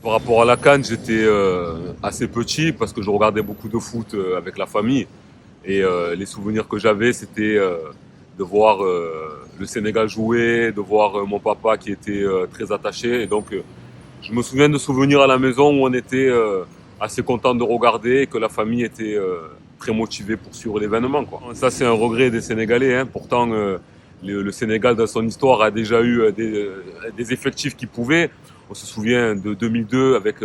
Par rapport à la CAN, j'étais assez petit parce que je regardais beaucoup de foot avec la famille. Et les souvenirs que j'avais, c'était de voir le Sénégal jouer, de voir mon papa qui était très attaché. Et donc, je me souviens de souvenirs à la maison où on était assez content de regarder et que la famille était très motivée pour suivre l'événement, quoi. Ça, c'est un regret des Sénégalais, hein. Pourtant, le Sénégal, dans son histoire, a déjà eu des effectifs qui pouvaient. On se souvient de 2002 avec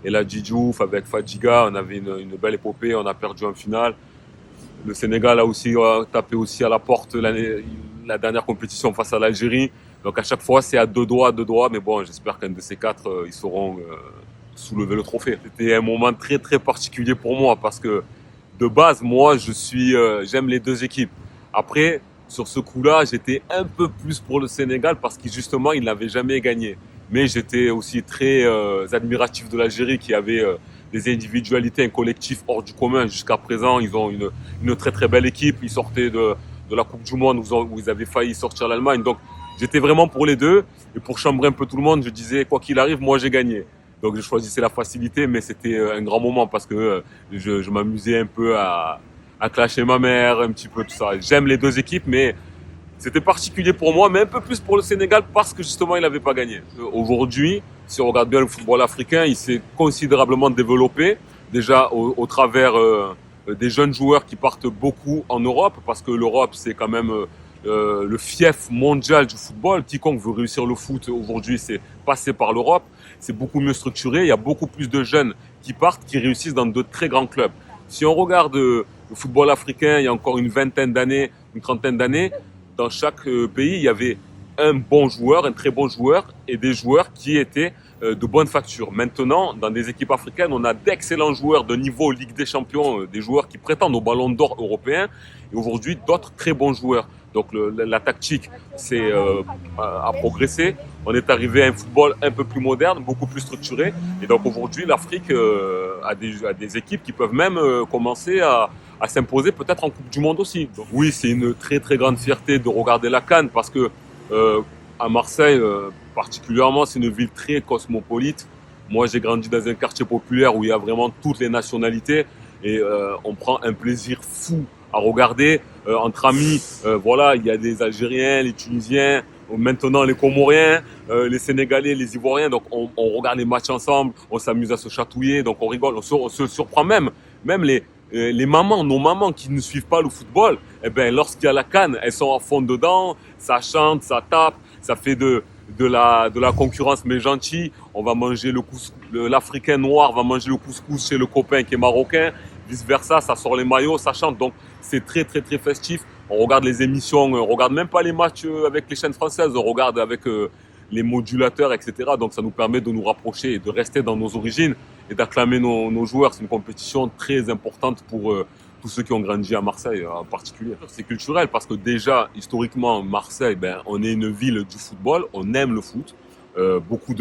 El Hadji Diouf, avec Fadjiga. On avait une belle épopée. On a perdu en finale. Le Sénégal a aussi tapé aussi à la porte la dernière compétition face à l'Algérie. Donc à chaque fois, c'est à deux doigts. Mais bon, j'espère qu'un de ces quatre, ils sauront soulever le trophée. C'était un moment très très particulier pour moi parce que de base, moi, j'aime les deux équipes. Après, sur ce coup-là, j'étais un peu plus pour le Sénégal parce que justement, il n'avait jamais gagné. Mais j'étais aussi très admiratif de l'Algérie qui avait des individualités, un collectif hors du commun. Jusqu'à présent, ils ont une très très belle équipe. Ils sortaient de la Coupe du Monde où ils avaient failli sortir l'Allemagne. Donc, j'étais vraiment pour les deux. Et pour chambrer un peu tout le monde, je disais, quoi qu'il arrive, moi j'ai gagné. Donc, je choisissais la facilité, mais c'était un grand moment parce que je m'amusais un peu à clasher ma mère, un petit peu tout ça. J'aime les deux équipes, mais c'était particulier pour moi, mais un peu plus pour le Sénégal parce que justement, il n'avait pas gagné. Aujourd'hui, si on regarde bien le football africain, il s'est considérablement développé, déjà au travers des jeunes joueurs qui partent beaucoup en Europe, parce que l'Europe, c'est quand même le fief mondial du football. Quiconque veut réussir le foot aujourd'hui, c'est passer par l'Europe. C'est beaucoup mieux structuré. Il y a beaucoup plus de jeunes qui partent, qui réussissent dans de très grands clubs. Si on regarde le football africain, il y a encore une vingtaine d'années, une trentaine d'années, dans chaque pays, il y avait un bon joueur, un très bon joueur et des joueurs qui étaient de bonne facture. Maintenant, dans des équipes africaines, on a d'excellents joueurs de niveau Ligue des Champions, des joueurs qui prétendent au ballon d'or européen et aujourd'hui d'autres très bons joueurs. Donc la tactique a progressé. On est arrivé à un football un peu plus moderne, beaucoup plus structuré. Et donc aujourd'hui, l'Afrique a des équipes qui peuvent même commencer à s'imposer peut-être en Coupe du Monde aussi. Donc oui, c'est une très très grande fierté de regarder la CAN parce que à Marseille particulièrement, c'est une ville très cosmopolite. Moi, j'ai grandi dans un quartier populaire où il y a vraiment toutes les nationalités et on prend un plaisir fou à regarder entre amis. Voilà, il y a des Algériens, les Tunisiens, maintenant les Comoriens, les Sénégalais, les Ivoiriens. Donc on regarde les matchs ensemble, on s'amuse à se chatouiller, donc on rigole, on se surprend même les mamans, nos mamans qui ne suivent pas le football, eh ben, lorsqu'il y a la CAN, elles sont à fond dedans, ça chante, ça tape, ça fait de la concurrence mais gentil. On va manger l'Africain noir va manger le couscous chez le copain qui est marocain, vice versa, ça sort les maillots, ça chante. Donc c'est très très très festif. On regarde les émissions, on regarde même pas les matchs avec les chaînes françaises, on regarde avec les modulateurs, etc. Donc ça nous permet de nous rapprocher et de rester dans nos origines et d'acclamer nos joueurs. C'est une compétition très importante pour tous ceux qui ont grandi à Marseille en particulier. C'est culturel parce que déjà, historiquement, Marseille, on est une ville du football, on aime le foot. Beaucoup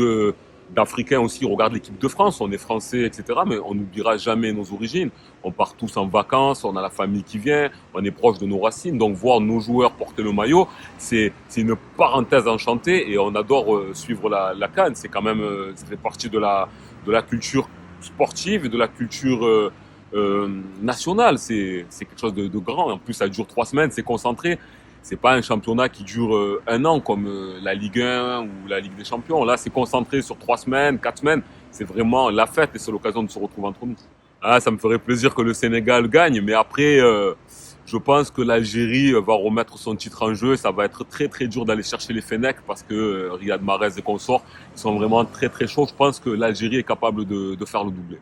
d'Africains aussi regardent l'équipe de France, on est français, etc. Mais on n'oubliera jamais nos origines. On part tous en vacances, on a la famille qui vient, on est proche de nos racines. Donc voir nos joueurs porter le maillot, c'est une parenthèse enchantée et on adore suivre la CAN. C'est quand même, ça fait partie de la culture sportive et de la culture nationale. C'est quelque chose de grand. En plus, ça dure 3 semaines, c'est concentré. C'est pas un championnat qui dure un an comme la Ligue 1 ou la Ligue des Champions. Là, c'est concentré sur 3 semaines, 4 semaines. C'est vraiment la fête et c'est l'occasion de se retrouver entre nous. Ah, ça me ferait plaisir que le Sénégal gagne, mais après, je pense que l'Algérie va remettre son titre en jeu. Ça va être très très dur d'aller chercher les Fennecs parce que Riyad Mahrez et consorts, ils sont vraiment très très chauds. Je pense que l'Algérie est capable de faire le doublé.